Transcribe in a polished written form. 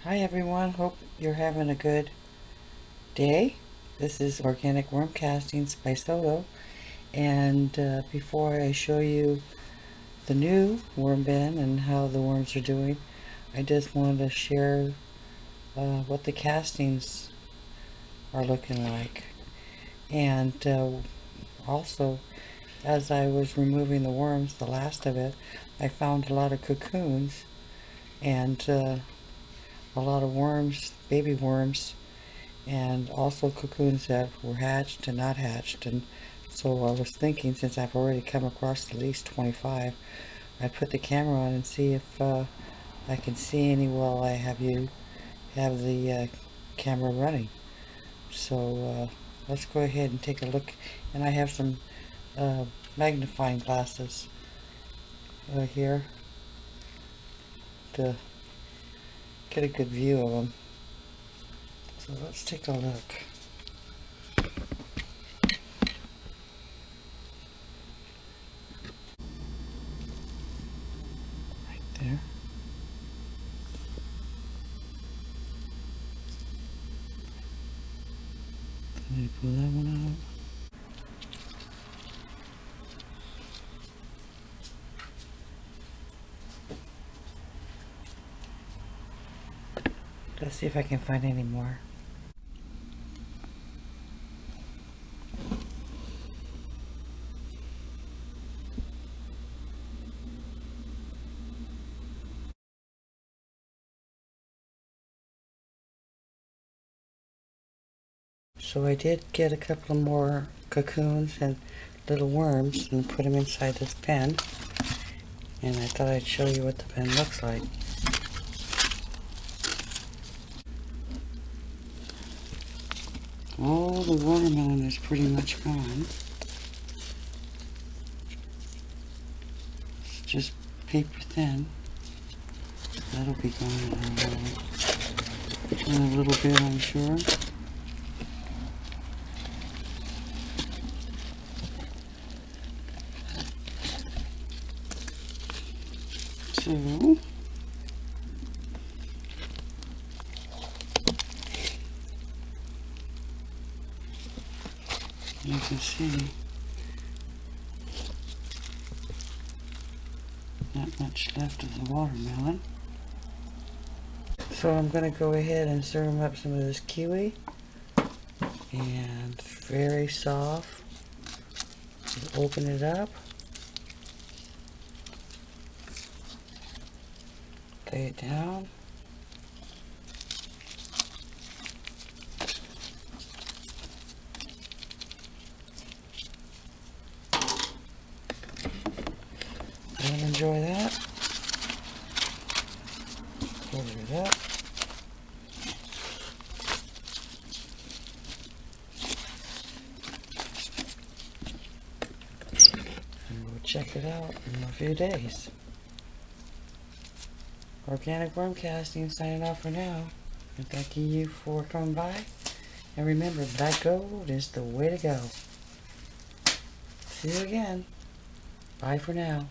Hi everyone, hope you're having a good day. This is Organic Worm Castings by Soto, and before I show you the new worm bin and how the worms are doing, I just wanted to share what the castings are looking like. And also, as I was removing the worms, the last of it, I found a lot of cocoons and a lot of worms, baby worms, and also cocoons that were hatched and not hatched. And so I was thinking, since I've already come across at least 25, I'd put the camera on and see if I can see any while I have the camera running. So let's go ahead and take a look. And I have some uh, magnifying glasses here to get a good view of them. So let's take a look. Right there. Let me pull that one out. Let's see if I can find any more. So I did get a couple more cocoons and little worms and put them inside this pen. And I thought I'd show you what the pen looks like. All the watermelon is pretty much gone. It's just paper thin. That'll be gone in a little bit, I'm sure. So, you can see not much left of the watermelon. So I'm going to go ahead and serve up some of this kiwi. And very soft. Open it up. Lay it down. Let them enjoy that. Cover it up. And we'll check it out in a few days. Organic Worm Casting signing off for now. And thanking you for coming by. And remember, black gold is the way to go. See you again. Bye for now.